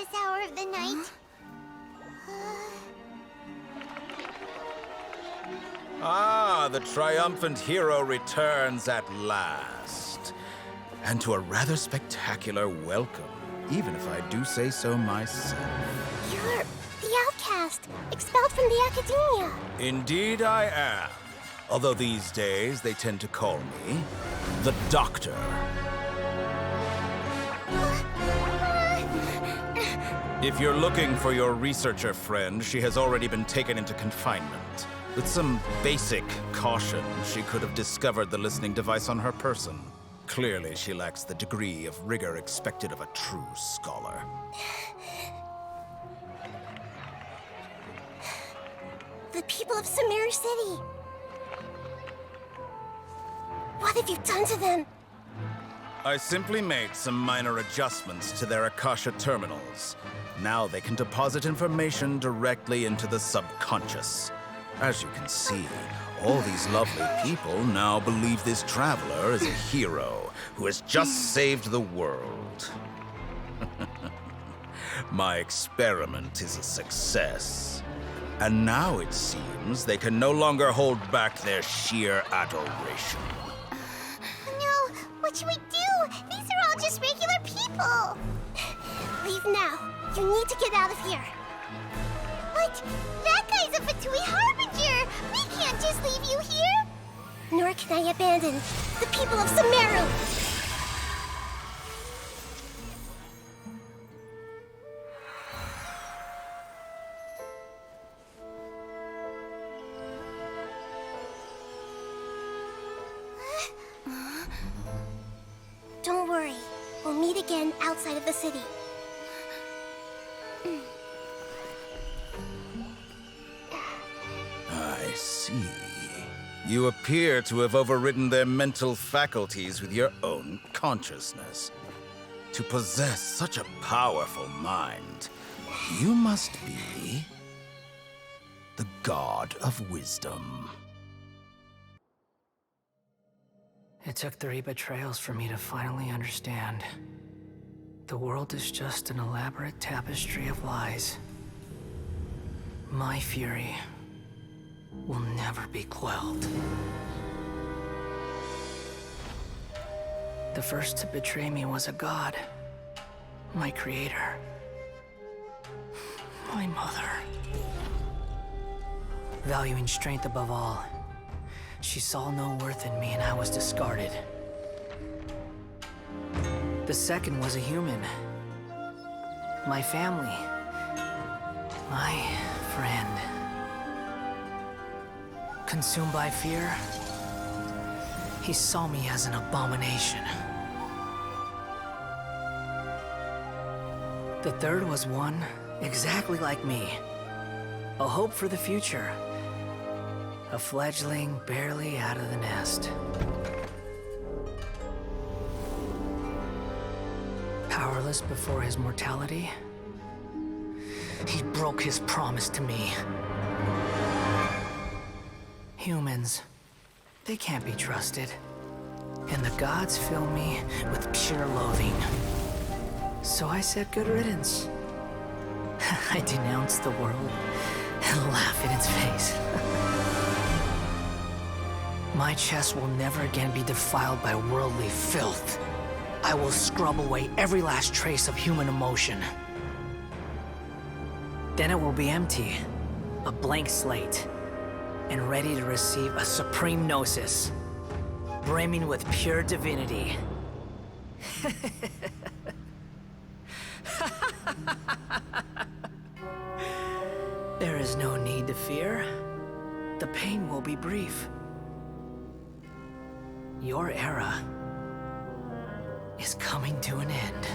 this hour of the night? Ah, the triumphant hero returns at last. And to a rather spectacular welcome, even if I do say so myself. You're the outcast, expelled from the academia. Indeed I am. Although these days they tend to call me the Doctor. If you're looking for your researcher friend, she has already been taken into confinement. With some basic caution, she could have discovered the listening device on her person. Clearly, she lacks the degree of rigor expected of a true scholar. The people of Sumeru City. What have you done to them? I simply made some minor adjustments to their Akasha terminals. Now they can deposit information directly into the subconscious. As you can see, all these lovely people now believe this traveler is a hero who has just saved the world. My experiment is a success. And now it seems they can no longer hold back their sheer adoration. No, what should we do? These are all just regular people. Leave now. You need to get out of here. But that guy's a Fatui Harbinger. We can't just leave you here. Nor can I abandon the people of Sumeru. Don't worry. We'll meet again outside of the city. I see. You appear to have overridden their mental faculties with your own consciousness. To possess such a powerful mind, you must be the god of wisdom. It took 3 betrayals for me to finally understand. The world is just an elaborate tapestry of lies. My fury will never be quelled. The first to betray me was a god. My creator. My mother. Valuing strength above all, she saw no worth in me and I was discarded. The second was a human. My family. My friend. Consumed by fear, he saw me as an abomination. The third was one exactly like me. A hope for the future. A fledgling barely out of the nest. Powerless before his mortality, he broke his promise to me. Humans, they can't be trusted. And the gods fill me with pure loathing. So I said good riddance. I denounce the world and laugh in its face. My chest will never again be defiled by worldly filth. I will scrub away every last trace of human emotion. Then it will be empty, a blank slate, and ready to receive a supreme gnosis, brimming with pure divinity. There is no need to fear. The pain will be brief. Your era is coming to an end.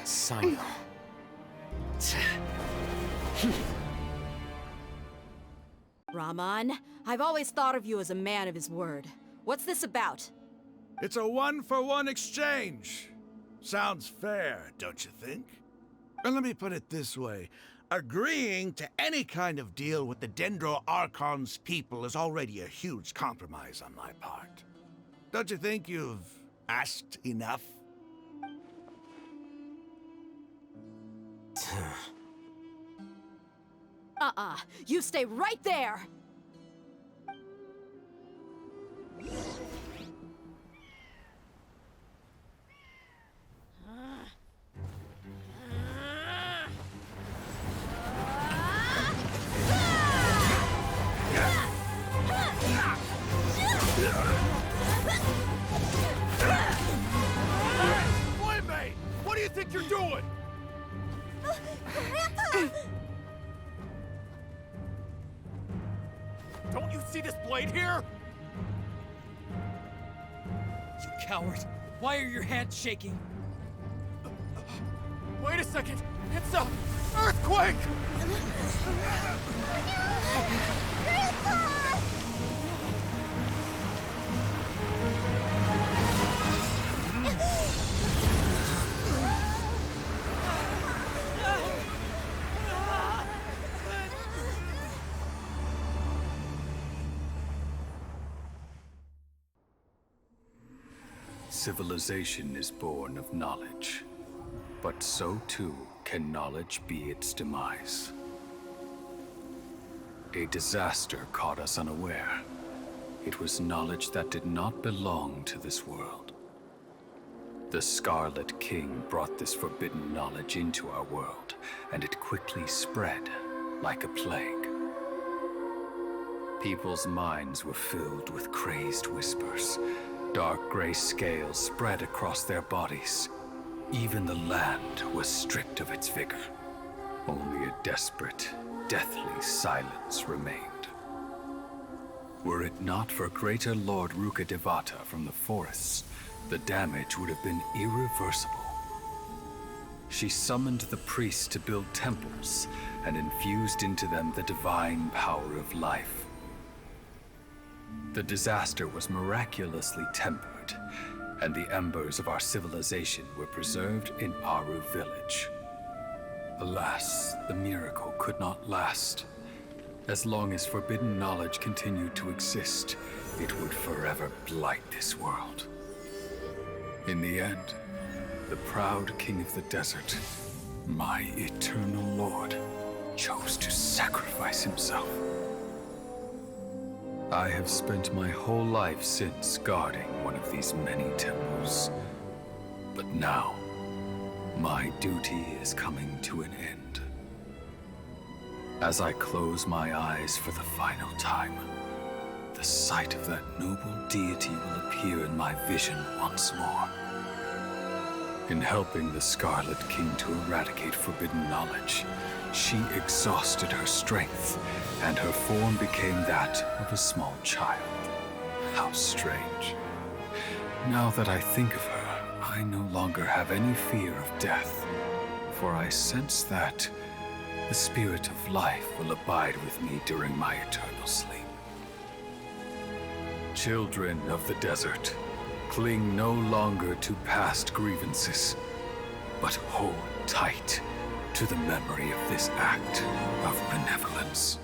Cyno. Rahman, I've always thought of you as a man of his word. What's this about? It's a one-for-one exchange. Sounds fair, don't you think? And let me put it this way. Agreeing to any kind of deal with the Dendro Archon's people is already a huge compromise on my part. Don't you think you've asked enough? You stay right there! Playmate! What do you think you're doing? Grandpa! Don't you see this blade here? You coward! Why are your hands shaking? Wait a second! It's a earthquake! Grandpa! Civilization is born of knowledge, but so too can knowledge be its demise. A disaster caught us unaware. It was knowledge that did not belong to this world. The Scarlet King brought this forbidden knowledge into our world, and it quickly spread like a plague. People's minds were filled with crazed whispers. Dark gray scales spread across their bodies. Even the land was stripped of its vigor. Only a desperate, deathly silence remained. Were it not for greater Lord Rukkhadevata from the forests, the damage would have been irreversible. She summoned the priests to build temples and infused into them the divine power of life. The disaster was miraculously tempered, and the embers of our civilization were preserved in Aru village. Alas, the miracle could not last. As long as forbidden knowledge continued to exist, it would forever blight this world. In the end, the proud king of the desert, my eternal lord, chose to sacrifice himself. I have spent my whole life since guarding one of these many temples. But now, my duty is coming to an end. As I close my eyes for the final time, the sight of that noble deity will appear in my vision once more. In helping the Scarlet King to eradicate forbidden knowledge, she exhausted her strength, and her form became that of a small child. How strange. Now that I think of her, I no longer have any fear of death, for I sense that the spirit of life will abide with me during my eternal sleep. Children of the desert, cling no longer to past grievances, but hold tight to the memory of this act of benevolence.